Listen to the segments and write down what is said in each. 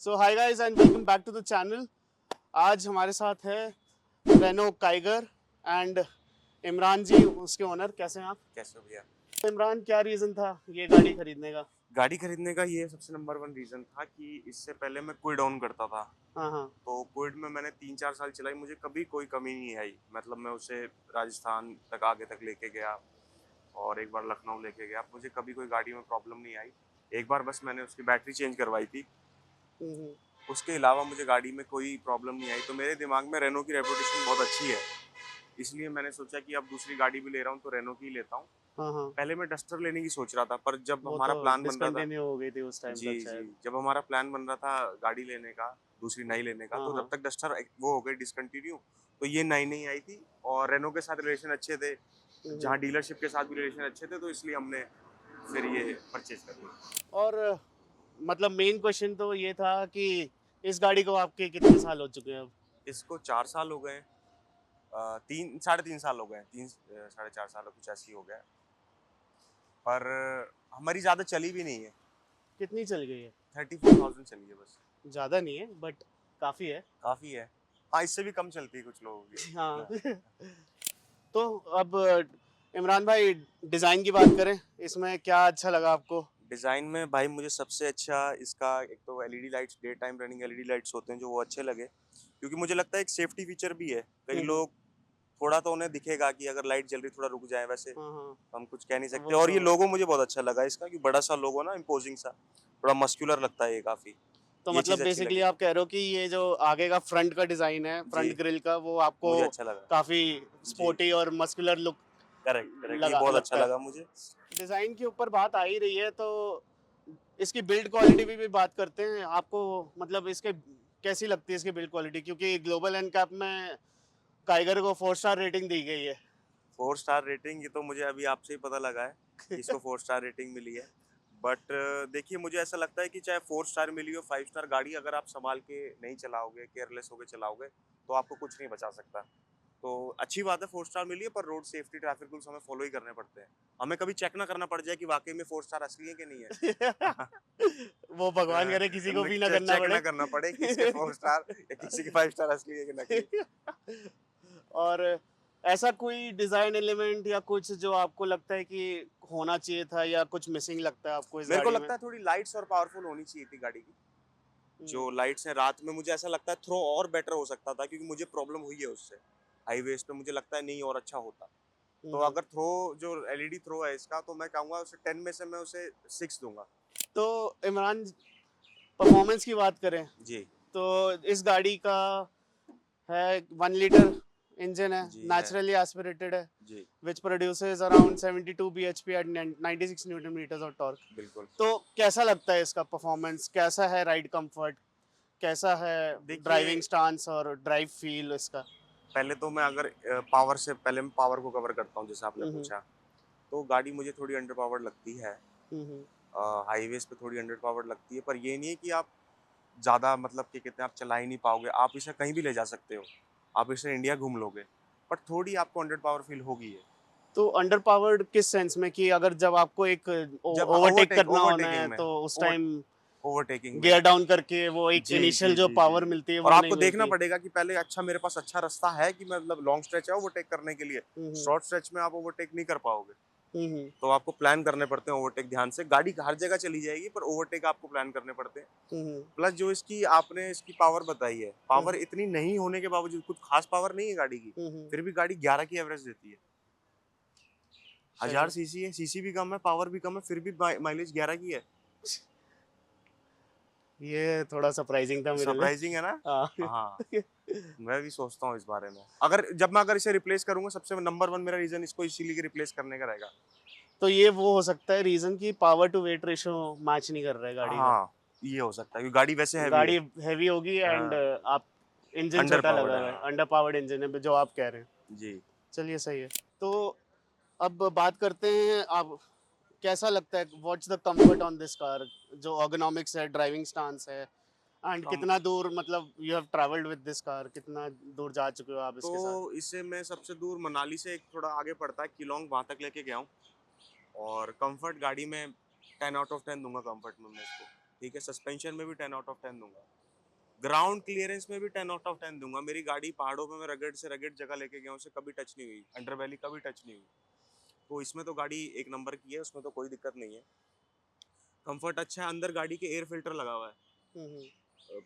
So hi guys and welcome back to the channel. आज हमारे साथ है Renault Kiger and Imran ji, उसके ओनर। कैसे हैं आप? कैसे हो भैया? इमरान, क्या रीज़न था ये गाड़ी खरीदने का? गाड़ी खरीदने का ये सबसे नंबर वन रीजन था कि इससे पहले मैं क्विड ऑन करता था। हाँ हाँ। तो क्विड में मैंने 3-4 साल चलाई, मुझे कभी कोई कमी नहीं आई। मतलब मैं उसे राजस्थान तक आगे तक लेके गया और एक बार लखनऊ लेके गया, मुझे कभी कोई गाड़ी में प्रॉब्लम नहीं आई। एक बार बस मैंने उसकी बैटरी चेंज करवाई थी, हम्म। उसके अलावा मुझे गाड़ी में कोई प्रॉब्लम नहीं आई। तो मेरे दिमाग में रेनो की रेपुटेशन बहुत अच्छी है, इसलिए मैंने सोचा कि अब दूसरी गाड़ी भी ले रहा हूँ तो रेनो की ही लेता हूँ। हाँ हाँ। पहले मैं डस्टर लेने की सोच रहा था, पर जब वो हमारा तो प्लान बन रहा था, डिसकंटिन्यू हो गई थी उस टाइम जी, तक जी। शायद। जब हमारा प्लान बन रहा था गाड़ी लेने का, दूसरी नई लेने का, हाँ तो जब हाँ। तक डस्टर वो हो गई डिसकंटिन्यू, तो ये नई नहीं आई थी। और रेनो के साथ रिलेशन अच्छे थे, हम्म। जहाँ डीलरशिप के साथ भी रिलेशन अच्छे थे, तो इसलिए हमने फिर ये परचेज कर लिया। और मतलब मेन क्वेश्चन तो ये था कि इस गाड़ी को आपके कितने साल हो चुके हैं अब? इसको 4 साल हो गए हैं। 3 साढ़े 3 साल हो गए हैं, 3 साढ़े 4 साल कुछ ऐसे ही हो गया है। पर हमारी ज़्यादा चली भी नहीं है, कितनी चल गई है? 34,000 चली है बस। ज़्यादा नहीं है बट काफ़ी है। काफ़ी है। हाँ, इससे भी कम चलती है कुछ लोगों की, है हाँ। ना? तो अब इमरान भाई, डिज़ाइन की बात करें, इसमें क्या अच्छा लगा आपको? डिज़ाइन में भाई मुझे सबसे अच्छा इसका एक तो LED lights, day time running LED lights होते हैं जो वो अच्छे लगे, क्योंकि मुझे लगता है एक सेफ्टी फीचर भी है। कई हम्म। लोग थोड़ा तो उन्हें दिखेगा कि अगर लाइट जल रही थोड़ा रुक जाए, वैसे हाँ हाँ। हम कुछ कह नहीं सकते। वो और तो ये लोगो मुझे बहुत अच्छा लगा इसका, कि बड़ा सा लोगो ना, इम्पोजिंग सा, थोड़ा मस्कुलर लगता है ये काफ़ी। तो ये मतलब चीज़ अच्छी बेसिकली लगी, आप कह रहे हो कि ये जो आगे का फ्रंट का डिज़ाइन है, जी, फ्रंट ग्रिल का, वो आपको मुझे अच्छा लगा। काफ़ी जी, स्पोर्टी और मस्कुलर लुक करेक्ट, करेक्ट, ये लगा बहुत अच्छा लगता है। लगा मुझे। डिज़ाइन के ऊपर बात आ ही रही है तो इसकी बिल्ड क्वालिटी भी बात करते हैं। आपको मतलब इसके कैसी लगती है इसकी बिल्ड क्वालिटी? क्योंकि ग्लोबल एनकैप में टाइगर को 4 स्टार रेटिंग दी गई है। 4 स्टार रेटिंग, ये तो मुझे अभी आपसे ही पता लगा है कि इसको 4 स्टार रेटिंग मिली है। बट देखिए, मुझे ऐसा लगता है कि चाहे 4 स्टार मिली हो, 5 स्टार, गाड़ी अगर आप संभाल के नहीं चलाओगे, केयरलेस होकर चलाओगे, तो आपको कुछ नहीं बचा सकता। तो अच्छी बात है 4 स्टार मिली है, पर रोड सेफ्टी, ट्रैफिक रूल्स हमें फॉलो ही करने पड़ते हैं। हमें कभी चेक ना करना पड़ जाए कि वाकई में 4 स्टार असली है कि नहीं है। वो भगवान करे किसी को भी ना करना चेक ना पड़े। करना पड़े कि इसके 4 स्टार या किसी के 5 स्टार असली है कि नकली। और ऐसा कोई डिजाइन एलिमेंट या कुछ जो आपको लगता है कि होना चाहिए था या कुछ मिसिंग लगता है आपको इस मेरे को गाड़ी में? लगता है थोड़ी लाइट्स और पावरफुल होनी चाहिए थी गाड़ी की। हम्म। जो लाइट्स हैं रात में, मुझे ऐसा लगता है थ्रो और बेटर हो सकता था, क्योंकि मुझे प्रॉब्लम हुई है उससे। हाईवेज पे मुझे लगता है नहीं और अच्छा होता। तो हम्म। अगर थ्रो, जो एलईडी थ्रो है इसका, तो मैं कहूँगा उसे 10 में से मैं उसे 6 दूंगा। तो इमरान, परफॉर्मेंस की बात करें जी, तो इस गाड़ी का है 1 लीटर इंजन है, जी है। नेचुरली एस्पिरेटेड है, जी, which produces around 72 bhp at 96 newton meters of torque. बिल्कुल। तो कैसा लगता है इसका परफॉर्मेंस? कैसा है राइड कंफर्ट? कैसा है देखिए, ड्राइविंग स्टांस और ड्राइव फील इसका? पहले तो मैं अगर पावर से पहले मैं पावर को कवर करता हूँ, जैसे आपने हम्म। पूछा। तो गाड़ी मुझे थोड़ी अंडर पावर्ड लगती है। हम्म। हाईवेज पे थोड़ी अंडर पावर्ड लगती है, पर ये नहीं है कि आप ज़्यादा, मतलब कि कहते हैं, आप चला ही नहीं पाओगे। आप इसे कहीं भी ले जा सकते हो, आप इसे इंडिया घूम लोगे, बट थोड़ी आपको अंडर पावर फील होगी है। तो अंडर पावर्ड किस सेंस में कि अगर जब आपको एक जब ओवरटेक करना होना ओवरटेकिंग है में, तो उस ओवर टाइम ओवरटेकिंग में, गियर डाउन करके वो एक जी, इनिशियल जी, जो जी, जी, पावर जी। मिलती है और वो नहीं आपको देखना मिलती? पड़ेगा कि पहले अच्छा, मेरे पास अच्छा रास्ता है कि मतलब लॉन्ग स्ट्रेच है ओवरटेक करने के लिए। हम्म। शॉर्ट स्ट्रेच में आप ओवरटेक नहीं कर पाओगे। हम्म। तो आपको प्लान करने पड़ते हैं ओवरटेक ध्यान से। गाड़ी हर जगह चली जाएगी, पर ओवरटेक आपको प्लान करने पड़ते हैं। हम्म। प्लस जो इसकी आपने इसकी पावर बताई है, पावर हम्म। इतनी नहीं होने के बावजूद, कुछ खास पावर नहीं है गाड़ी की, हम्म। फिर भी गाड़ी 11 की एवरेज देती है। सही 1000 है। सीसी है, सीसी भी कम है, पावर भी कम है, फिर भी माइलेज 11 की है। ये थोड़ा सरप्राइजिंग था मेरे लिए। सरप्राइजिंग है ना? हाँ। हाँ, मैं भी सोचता हूँ इस बारे में। जब मैं इसे रिप्लेस करूंगा, सबसे नंबर वन मेरा रीजन इसको इसीलिए रिप्लेस करने का रहेगा। तो ये वो हो सकता है रीजन कि power to weight ratio match नहीं कर रहा है गाड़ी का। हाँ, ये हो सकता है, क्योंकि गाड़ी वैसे हैवी है। गाड़ी हैवी होगी एंड हाँ, आप इंजन अंडर छोटा पावर्ड लगा है, हुआ है, हाँ। अंडर पावर्ड इंजन है जो आप कह रहे हैं। जी। चलिए सही है। तो अब बात करते हैं, आप कैसा लगता है, what's the comfort on this car? जो ergonomics है, ड्राइविंग स्टांस है, एंड कम कितना दूर मतलब you have travelled with this car, कितना दूर जा चुके हो आप तो इसके साथ? इसे मैं सबसे दूर मनाली से एक थोड़ा आगे पड़ता है किलोंग, वहां तक लेके गया हूँ। और कंफर्ट गाड़ी में 10 आउट ऑफ 10 दूंगा कंफर्ट में मैं इसको। ठीक है, सस्पेंशन में भी 10 आउट ऑफ 10 दूंगा, ग्राउंड क्लियरेंस में भी 10 आउट ऑफ 10 दूंगा। मेरी गाड़ी पहाड़ों पे मैं रगड़ से रगड़ जगह लेके गया हूँ, उसे कभी टच नहीं हुई, अंडर वैली कभी टच नहीं हुई। तो इसमें तो गाड़ी एक नंबर की है, उसमें तो कोई दिक्कत नहीं है। कंफर्ट अच्छा है, अंदर गाड़ी के एयर फिल्टर लगा हुआ है,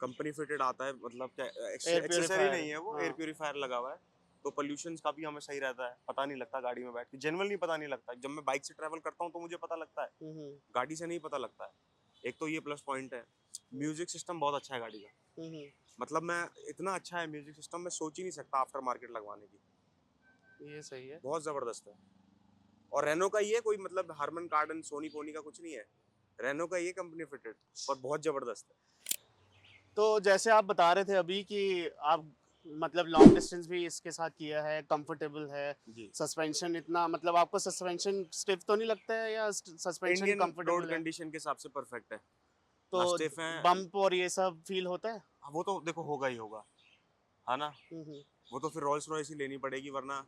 कंपनी फिटेड आता है, मतलब क्या एयर एक्सेसरी प्योरीफायर। नहीं है वो, एयर हाँ। प्योरीफायर लगा हुआ है। तो पोल्यूशन का भी हमें सही रहता है, पता नहीं लगता गाड़ी में बैठ के, जनरली पता नहीं लगता। जब मैं बाइक से ट्रैवल करता हूँ तो मुझे पता लगता है, हम्म। गाड़ी से नहीं पता लगता है। एक तो ये प्लस पॉइंट है। म्यूजिक सिस्टम बहुत अच्छा है गाड़ी का, हम्म। मतलब मैं इतना अच्छा है म्यूजिक सिस्टम, मैं सोच ही नहीं सकता आफ्टर मार्केट लगवाने की, ये सही है। बहुत जबरदस्त है। और रेनो का ये कोई मतलब हारमन कार्डन सोनी पोनी का कुछ नहीं है, रेनो का ये कंपनी फिटेड और बहुत जबरदस्त है। तो जैसे आप बता रहे थे अभी कि आप मतलब लॉन्ग डिस्टेंस भी इसके साथ किया है, कंफर्टेबल है, जी, सस्पेंशन इतना मतलब आपको सस्पेंशन स्टिफ तो नहीं लगता है या सस्पेंशन इंडियन रोड कंफर्टेबल है? कंडीशन के हिसाब से परफेक्ट है, तो ना स्टिफ है। बम्प और ये सब फील होता है? वो तो देखो होगा ही होगा, है ना। हम्म। वो तो फिर रॉयल्स रॉयस ही लेनी पड़ेगी, वरना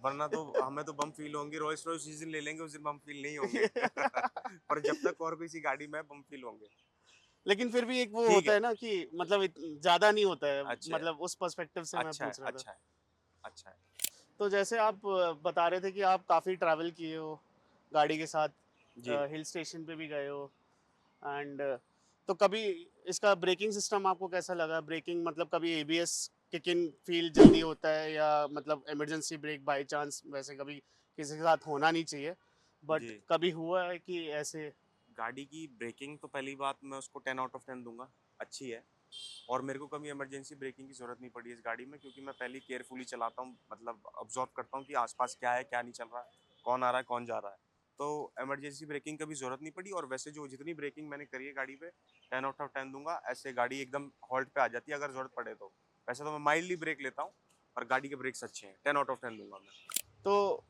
वरना तो हमें तो बम फील होंगे। रॉयल्स रॉयस जिस दिन ले लेंगे उस दिन बम फील नहीं होंगे पर जब तक और किसी गाड़ी में बम फील होंगे। लेकिन फिर भी एक वो ठीक होता है, है ना कि मतलब ज्यादा नहीं होता है, अच्छा है, मतलब उस पर्सपेक्टिव से मैं अच्छा है, पूछ रहा था। अच्छा है, अच्छा है। तो जैसे आप बता रहे थे कि आप काफी ट्रैवल किए हो गाड़ी के साथ, जी, हिल स्टेशन पे भी गए हो एंड तो कभी इसका ब्रेकिंग सिस्टम आपको कैसा लगा? ब्रेकिंग मतलब कभी एबीएस किक इन फील जल्दी होता है या मतलब इमरजेंसी ब्रेक बाय चांस, वैसे कभी किसी के साथ होना नहीं चाहिए बट जी। कभी हुआ है कि ऐसे? गाड़ी की ब्रेकिंग तो पहली बात मैं उसको 10 आउट ऑफ 10 दूंगा, अच्छी है। और मेरे को कभी इमरजेंसी ब्रेकिंग की ज़रूरत नहीं पड़ी इस गाड़ी में, क्योंकि मैं पहले केयरफुली चलाता हूँ, मतलब ऑब्जर्व करता हूँ कि आसपास क्या है क्या नहीं चल रहा है, कौन आ रहा है कौन जा रहा है। तो इमरजेंसी ब्रेकिंग कभी ज़रूरत नहीं पड़ी। और वैसे जो जितनी ब्रेकिंग मैंने करी है गाड़ी पे, 10 आउट ऑफ 10 दूंगा। ऐसे गाड़ी एकदम हॉल्ट पे आ जाती है अगर ज़रूरत पड़े तो। वैसे तो मैं माइल्डली ब्रेक लेता हूँ, पर गाड़ी के ब्रेक्स अच्छे हैं, 10 आउट ऑफ 10 दूंगा मैं। तो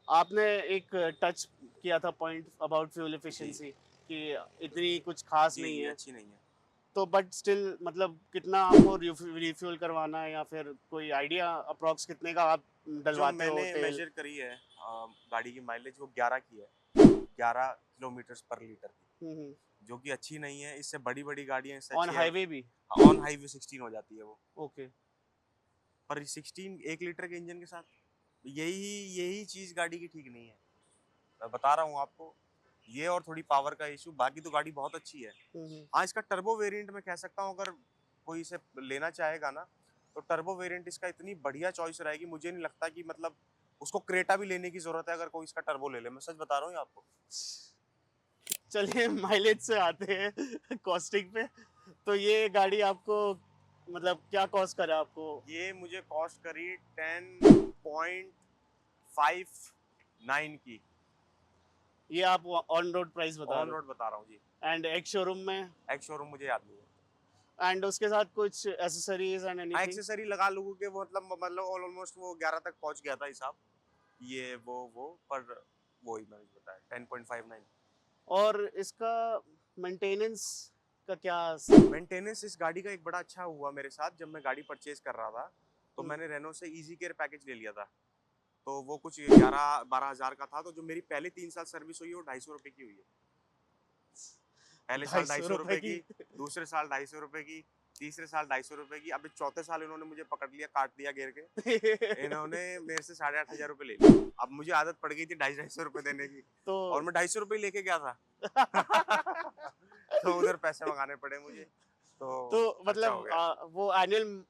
आपने एक टच किया था पॉइंट अबाउट फ्यूल जी, एफिशिएंसी कि इतनी कुछ खास जी, नहीं जी, है, अच्छी नहीं है। तो बट स्टिल मतलब कितना आपको रिफ्यूल करवाना है या फिर कोई आइडिया अप्रॉक्स कितने का आप जो डलवाते हो मैंने तेल? मेजर करी है गाड़ी की माइलेज वो 11 की है, 11 किलोमीटर पर लीटर की, हम्म। जो कि अच्छी नहीं है। इससे बड़ी बड़ी गाड़ियां इससे ऑन अच्छी है। हाईवे भी? ऑन हाईवे 16 हो जाती है वो, ओके। पर 16 1 लीटर के इंजन के साथ, यही यही चीज गाड़ी की ठीक नहीं है, मैं बता रहा हूँ आपको। ये और थोड़ी पावर का इशू, बाकी तो गाड़ी बहुत अच्छी है। हम्म। हाँ, इसका टर्बो वेरिएंट मैं कह सकता हूँ, अगर कोई इसे लेना चाहेगा ना, तो टर्बो वेरिएंट इसका इतनी बढ़िया चॉइस रहेगी, मुझे नहीं लगता कि मतलब उसको क्रेटा भी लेने की जरूरत है अगर कोई इसका टर्बो ले ले, मैं सच बता रहा हूँ आपको। चलिए माइलेज से आते हैं कॉस्टिंग पे। तो ये गाड़ी आपको मतलब क्या कॉस्ट करा आपको? ये मुझे कॉस्ट करी 10.59 की, ये आप ऑन रोड प्राइस बता ऑन रहे रोड बता रहा हूँ जी। हो एंड एक शोरूम में? एक्स शोरूम मुझे याद नहीं है। एंड उसके साथ कुछ एसेसरीज एंड हाँ, एनीथिंग? एक्सेसरी लगा लोगों के वो, मतलब ऑलमोस्ट वो 11 तक पहुंच गया था हिसाब, ये वो पर वो ही मैंने बताया 10.59। और इसका मेंटेनेंस का क्या? मेंटेनेंस इस गाड़ी का एक बड़ा अच्छा हुआ मेरे साथ, जब मैं गाड़ी परचेज कर रहा था तो हम्म। मैंने रेनो से इजी केयर पैकेज ले लिया था। तो वो कुछ 11-12 हज़ार का था, तो जो मेरी पहले 3 साल सर्विस हुई है वो 250 रुपये की हुई है। पहले साल ढाई ढाई सौ सौ रुपए रुपए की? की, दूसरे साल 250 रुपये की, तीसरे साल 250 रुपये की, अभी चौथे साल इन्होंने मुझे पकड़ लिया, काट दिया घेर के। इन्होंने मेरे से 8,500 रुपये ले लिए। अब मुझे आदत पड़ गई थी 250-250 रुपये देने की, तो और मैं 250 रुपये लेके गया था। तो उधर पैसे मंगाने पड़े मुझे, तो तो खर्चा हो मतलब गया। वो एनुअल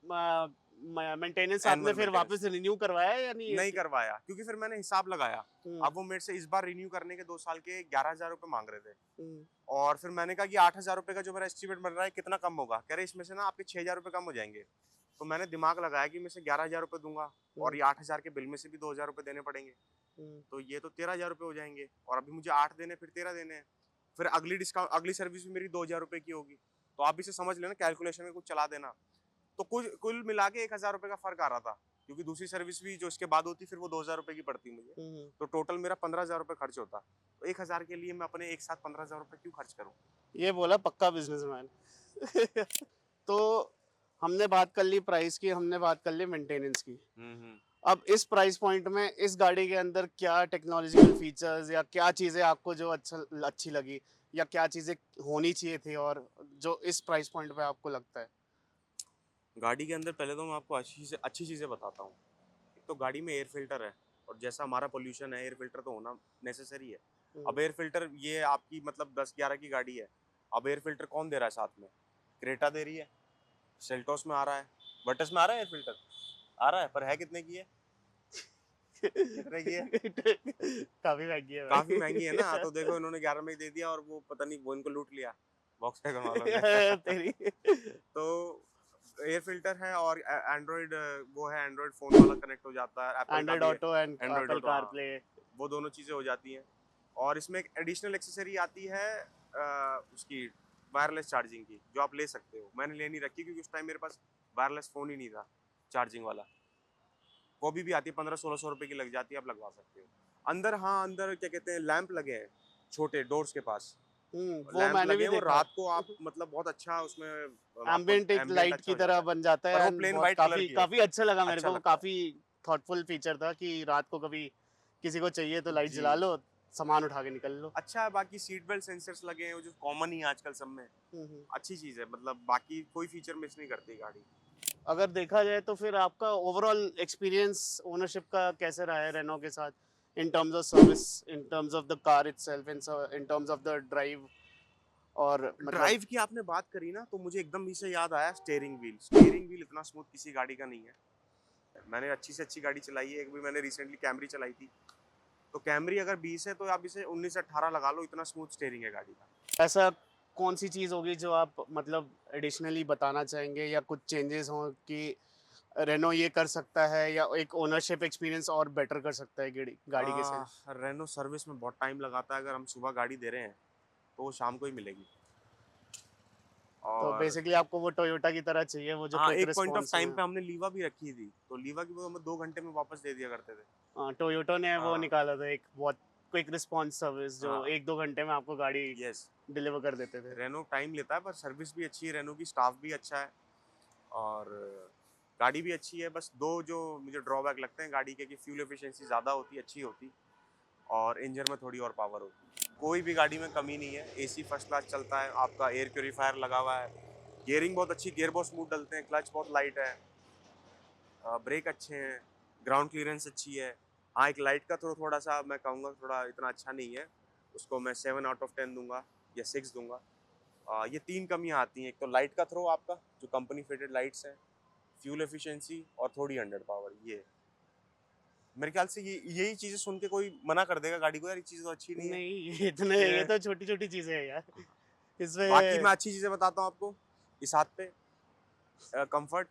मेंटेनेंस आपने एनुअल फिर मेंटेनेंस वापस रिन्यू करवाया या नहीं नहीं करवाया, क्योंकि फिर मैंने हिसाब लगाया। हम्म। अब वो मेरे से इस बार रिन्यू करने के 2 साल के 11,000 रुपये मांग रहे थे, हम्म। और फिर मैंने कहा कि 8,000 रुपये का जो मेरा एस्टिमेट बन रहा है कितना कम होगा, कह रहे इसमें से ना आपके 6,000 रुपये कम हो जाएंगे। तो मैंने दिमाग लगाया कि मैं से 11,000 रुपये दूंगा, और ये 8,000 के बिल में से भी 2,000 रुपये देने पड़ेंगे, हम्म। तो ये तो 13,000 रुपये हो जाएंगे, और अभी मुझे 8 देने फिर 13 देने हैं। फिर अगली डिस्काउंट, अगली सर्विस भी मेरी 2,000 रुपये की होगी। तो आप इसे समझ लेना, कैलकुलेशन में कुछ चला देना। तो कुल कुल मिला के 1,000 रुपये का फर्क आ रहा था, क्योंकि दूसरी सर्विस भी जो इसके बाद होती फिर वो 2,000 रुपये की पड़ती मुझे। हम्म। तो टोटल मेरा 15,000 रुपये खर्च होता। तो 1,000 के लिए मैं अपने एक साथ 15,000 रुपये क्यों खर्च करूँ। ये बोला पक्का बिजनेसमैन। तो हमने बात कर ली प्राइस की, हमने बात कर ली मेंटेनेंस की। हम्म। अब इस प्राइस पॉइंट में इस गाड़ी के अंदर क्या टेक्नोलॉजिकल फीचर्स या क्या चीज़ें आपको जो अच्छी लगी या क्या चीज़ें होनी चाहिए थी और जो इस प्राइस पॉइंट पे आपको लगता है? गाड़ी के अंदर पहले तो मैं आपको अच्छी चीज़ें बताता हूँ। एक तो गाड़ी में एयर फिल्टर है, और जैसा हमारा पोल्यूशन है, एयर फिल्टर तो होना नेसेसरी है। हुँ, अब एयर फिल्टर ये आपकी मतलब 10-11 की गाड़ी है, अब एयर फिल्टर कौन दे रहा है साथ में? क्रेटा दे रही है, सेल्टोस में आ रहा है, वर्टस में आ रहा है एयर फिल्टर? आ रहा है, पर है कितने की है? कितने की है? काफ़ी महँगी है काफ़ी भाई। महँगी है ना, तो देखो इन्होंने 11 में ही दे दिया, और वो पता नहीं वो इनको लूट लिया, वॉक्सवैगन वालों ने। तेरी तो एयर फिल्टर है, और एंड्रॉइड वो है, एंड्रॉइड फ़ोन वाला कनेक्ट हो जाता है, एप्पल का एंड्रॉयड भी है, auto and Android Apple auto, हाँ। कारप्ले। वो दोनों चीज़ें हो जाती हैं, और इसमें एक एडिशनल एक्सेसरी आती है उसकी वायरलेस चार्जिंग की, जो आप ले सकते हो। मैंने ले नहीं रखी क्योंकि उस टाइम मेरे पास वायरलेस फ़ोन ही नहीं था चार्जिंग वाला। वो भी आती है, 1500-1600 रुपए की लग जाती है, आप लगवा सकते हो। अंदर, हाँ, अंदर क्या कहते हैं, लैंप लगे हैं, छोटे डोर्स के पास। वो लैंप मैंने लगे भी हैं, वो देखा रात को है। आप मतलब बहुत अच्छा उसमें आपको एम्बिएंट एक एम्बिएंट लाइट अच्छा की हो तरह जाता है। बन जाता पर है वो एंड प्लेन बहुत व्हाइट कलर काफ़ी की है, काफ़ी अच्छा लगा मेरे अच्छा को, लगता है। काफ़ी थॉटफुल फीचर था कि रात को कभी किसी को चाहिए तो लाइट जी। जला लो, सामान उठा के निकल लो। अच्छा है, बाकी सीट बेल्ट सेंसर्स लगे हैं, जो कॉमन ही है आजकल सब में। हुँ, हुँ। अच्छी चीज़ है, मतलब बाकी कोई फीचर मिस नहीं करती गाड़ी। अगर देखा जाए तो फिर आपका ओवरऑल एक्सपीरियंस ओनरशिप का कैसे रहा है रेनो के साथ? In terms of service, in terms of the car itself, in terms of the drive और मतलब ड्राइव की आपने बात करी ना, तो मुझे एकदम से याद आया स्टीयरिंग व्हील। स्टीयरिंग व्हील इतना स्मूथ किसी गाड़ी का नहीं है। मैंने अच्छी से अच्छी गाड़ी चलाई है, एक भी मैंने रिसेंटली कैमरी चलाई थी। तो कैमरी अगर 20 है तो आप इसे 19 से 18 लगा लो, इतना स्मूथ स्टीयरिंग है गाड़ी का। ऐसा कौन-सी चीज़ होगी जो आप मतलब एडिशनली बताना चाहेंगे या कुछ चेंजेस हों कि रेनो ये कर सकता है या एक ओनरशिप एक्सपीरियंस और बेटर कर सकता है गाड़ी गाड़ी के साथ? रेनो सर्विस में बहुत टाइम लगाता है, अगर हम सुबह गाड़ी दे रहे हैं तो वो शाम को ही मिलेगी। तो और बेसिकली आपको वो टोयोटा की तरह चाहिए, वो जो हाँ, क्विक एक पॉइंट ऑफ रिस्पॉन्स टाइम में। पे हमने लीवा भी रखी थी, तो लीवा की वो हमें 2 घंटे में वापस दे दिया करते थे। टोयोटा ने वो हाँ, निकाला था एक बहुत क्विक रिस्पॉन्स सर्विस जो हाँ, 1-2 घंटे में आपको गाड़ी यस। डिलीवर कर देते थे। रेनो टाइम लेता है, पर सर्विस भी अच्छी है, रेनो की स्टाफ भी अच्छा है, और गाड़ी भी अच्छी है। बस दो जो मुझे ड्रॉबैक लगते हैं गाड़ी के, कि फ्यूल एफिशिएंसी ज़्यादा होती, अच्छी होती, और इंजन में थोड़ी और पावर होती। कोई भी गाड़ी में कमी नहीं है, एसी फर्स्ट क्लास चलता है, आपका एयर प्यूरीफायर लगा हुआ है, गियरिंग बहुत अच्छी, गियर बहुत स्मूथ डलते हैं, क्लच बहुत लाइट है, ब्रेक अच्छे हैं, ग्राउंड क्लियरेंस अच्छी है। हाँ, एक लाइट का थोड़ा सा मैं कहूँगा थोड़ा इतना अच्छा नहीं है, उसको मैं 7 आउट ऑफ 10 दूंगा, या 6 दूंगा। ये 3 कमियाँ आती हैं, एक तो लाइट का थ्रो आपका, जो कंपनी फिटेड लाइट्स हैं, फ्यूल एफिशिएंसी और थोड़ी अंडर पावर, ये मेरे ख्याल से यही चीज़ें सुन के कोई मना कर देगा गाड़ी को, यार ये चीज़ तो अच्छी नहीं है। नहीं, ये ये तो छोटी-छोटी चीज़ें हैं यार। बाकी इसमें मैं अच्छी चीज़ें बताता हूँ आपको, इस हाथ पे कंफर्ट,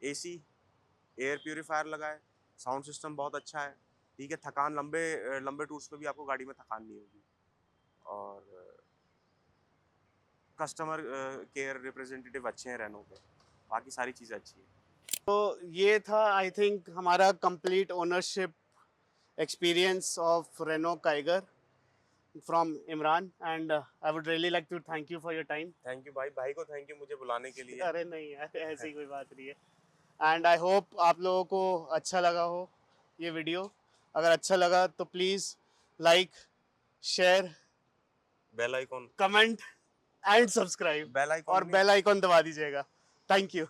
एसी, एयर प्यूरीफायर लगा है, साउंड सिस्टम बहुत अच्छा है, ठीक है, थकान लंबे टूर्स पे भी आपको गाड़ी में थकान नहीं होगी, और कस्टमर केयर रिप्रेजेंटेटिव अच्छे हैं रेनो के, बाकी सारी चीज़ें अच्छी हैं। तो ये था आई थिंक हमारा complete ownership experience of Renault Kiger from Imran, and I would really like to thank you for your time. Thank you भाई, भाई को थैंक यू मुझे बुलाने के लिए। अरे नहीं यार, ऐसी कोई बात नहीं है। एंड आई होप आप लोगों को अच्छा लगा हो ये वीडियो। अगर अच्छा लगा तो please like, share, bell icon, comment and subscribe bell icon और नहीं, बेल आइकॉन दबा दीजिएगा। Thank you.